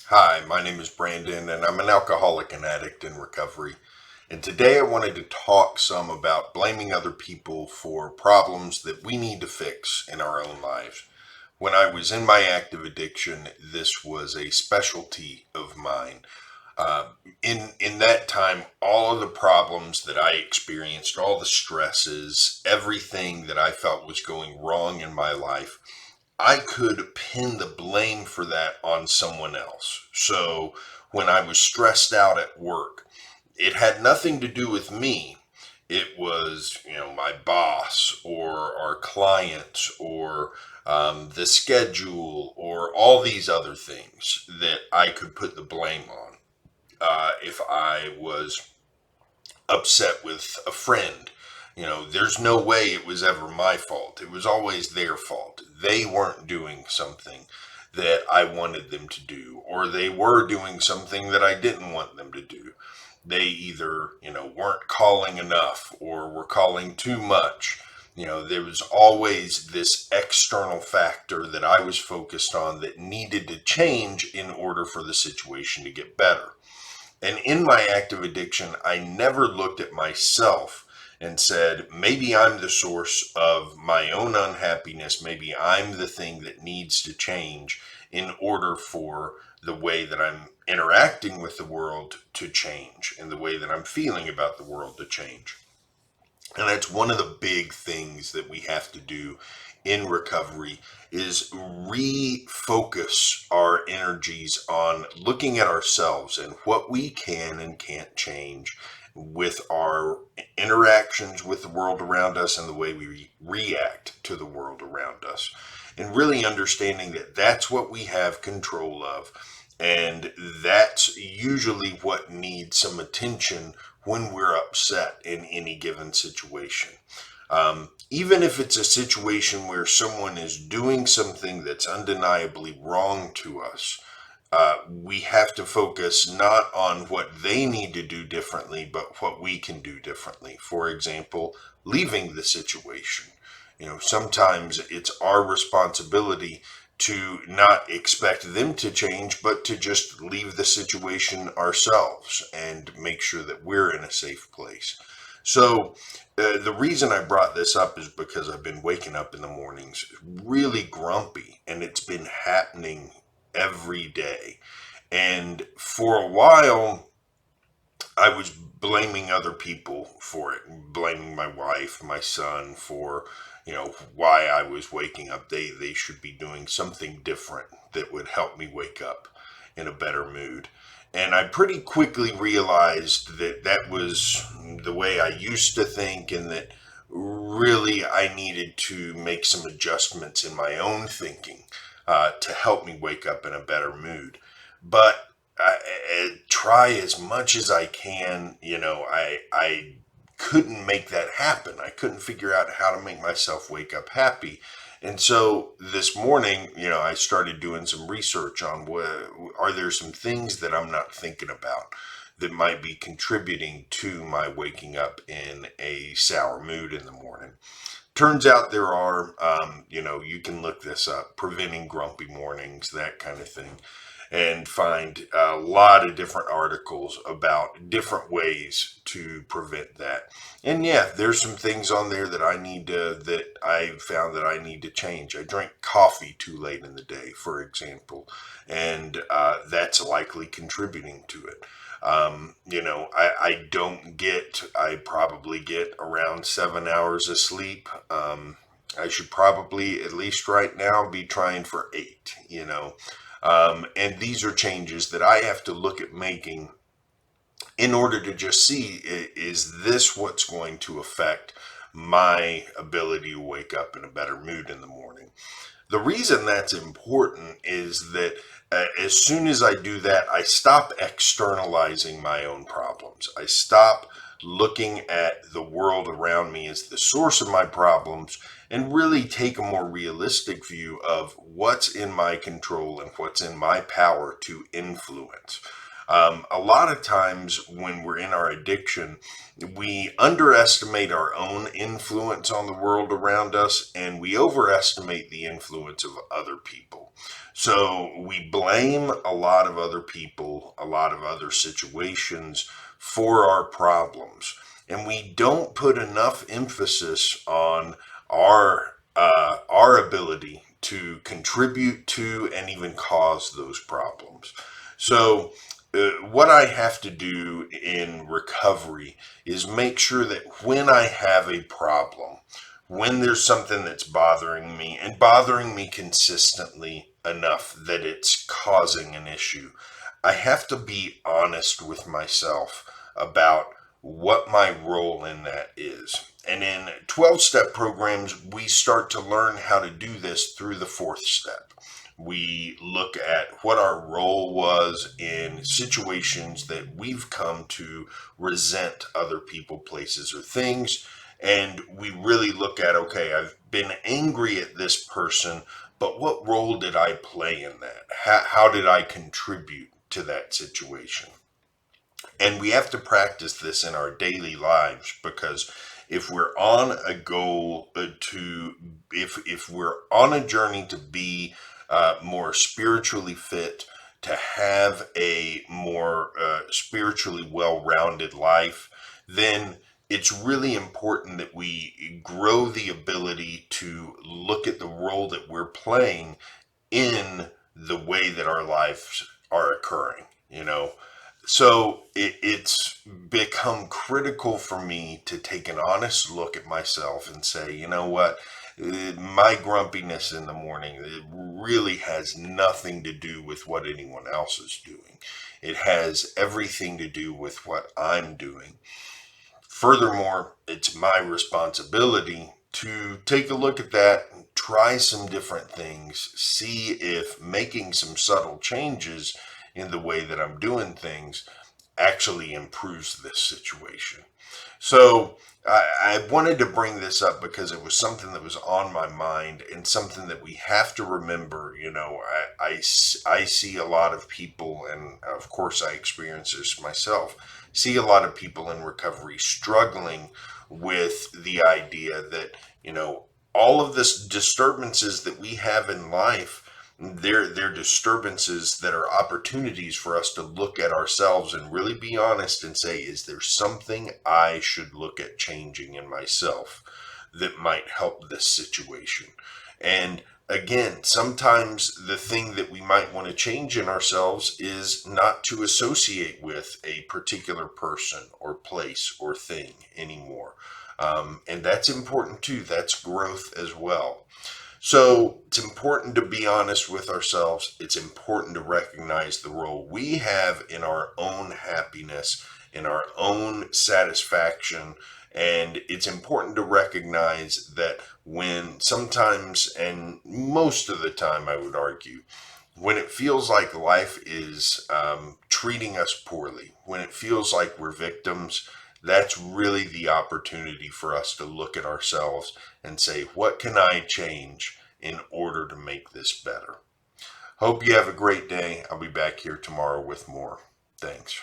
Hi, my name is Brandon, and I'm an alcoholic and addict in recovery. And today I wanted to talk some about blaming other people for problems that we need to fix in our own lives. When I was in my active addiction, this was a specialty of mine. Uh, in that time, all of the problems that I experienced, all the stresses, everything that I felt was going wrong in my life, I could pin the blame for that on someone else. So when I was stressed out at work, it had nothing to do with me. It was, my boss or our clients or the schedule or all these other things that I could put the blame on. If I was upset with a friend, there's no way it was ever my fault. It was always their fault. They weren't doing something that I wanted them to do, or they were doing something that I didn't want them to do. They either, weren't calling enough or were calling too much. There was always this external factor that I was focused on that needed to change in order for the situation to get better. And in my active addiction, I never looked at myself and said, maybe I'm the source of my own unhappiness. Maybe I'm the thing that needs to change in order for the way that I'm interacting with the world to change and the way that I'm feeling about the world to change. And that's one of the big things that we have to do in recovery is refocus our energies on looking at ourselves and what we can and can't change with our interactions with the world around us and the way we react to the world around us. And really understanding that that's what we have control of. And that's usually what needs some attention when we're upset in any given situation. Even if it's a situation where someone is doing something that's undeniably wrong to us, we have to focus not on what they need to do differently, but what we can do differently. For example, leaving the situation. Sometimes it's our responsibility to not expect them to change, but to just leave the situation ourselves and make sure that we're in a safe place. So, the reason I brought this up is because I've been waking up in the mornings really grumpy, and it's been happening every day. And for a while, I was blaming other people for it, blaming my wife, my son for, why I was waking up. They should be doing something different that would help me wake up in a better mood. And I pretty quickly realized that that was the way I used to think, and that really I needed to make some adjustments in my own thinking to help me wake up in a better mood. But I try as much as I can. I couldn't make that happen. I couldn't figure out how to make myself wake up happy. And so this morning, I started doing some research on are there some things that I'm not thinking about that might be contributing to my waking up in a sour mood in the morning. Turns out there are, you can look this up, preventing grumpy mornings, that kind of thing, and find a lot of different articles about different ways to prevent that. And yeah, there's some things on there that I found that I need to change. I drink coffee too late in the day, for example, and that's likely contributing to it. I probably get around 7 hours of sleep. I should probably, at least right now, be trying for 8. And these are changes that I have to look at making in order to just see, is this what's going to affect my ability to wake up in a better mood in the morning? The reason that's important is that as soon as I do that, I stop externalizing my own problems. I stop looking at the world around me as the source of my problems and really take a more realistic view of what's in my control and what's in my power to influence. A lot of times when we're in our addiction, we underestimate our own influence on the world around us and we overestimate the influence of other people. So we blame a lot of other people, a lot of other situations for our problems. And we don't put enough emphasis on our ability to contribute to and even cause those problems. So what I have to do in recovery is make sure that when I have a problem, when there's something that's bothering me and bothering me consistently enough that it's causing an issue, I have to be honest with myself about what my role in that is. And in 12-step programs, we start to learn how to do this through the fourth step. We look at what our role was in situations that we've come to resent other people, places, or things. And we really look at, okay, I've been angry at this person, but what role did I play in that? How did I contribute to that situation? And we have to practice this in our daily lives because if we're on a goal if we're on a journey to be more spiritually fit, to have a more spiritually well-rounded life, then it's really important that we grow the ability to look at the role that we're playing in the way that our lives are occurring, you know. So it's become critical for me to take an honest look at myself and say, you know what, my grumpiness in the morning, it really has nothing to do with what anyone else is doing. It has everything to do with what I'm doing. Furthermore, it's my responsibility to take a look at that, try some different things, see if making some subtle changes in the way that I'm doing things actually improves this situation. So I wanted to bring this up because it was something that was on my mind and something that we have to remember. You know, I see a lot of people, and of course I experience this myself, see a lot of people in recovery struggling with the idea that, you know, all of this disturbances that we have in life, they're disturbances that are opportunities for us to look at ourselves and really be honest and say, is there something I should look at changing in myself that might help this situation? And again, sometimes the thing that we might want to change in ourselves is not to associate with a particular person or place or thing anymore. And that's important too. That's growth as well. So it's important to be honest with ourselves. It's important to recognize the role we have in our own happiness, in our own satisfaction. And it's important to recognize that when sometimes, and most of the time, I would argue, when it feels like life is treating us poorly, when it feels like we're victims, that's really the opportunity for us to look at ourselves and say, what can I change in order to make this better? Hope you have a great day. I'll be back here tomorrow with more. Thanks.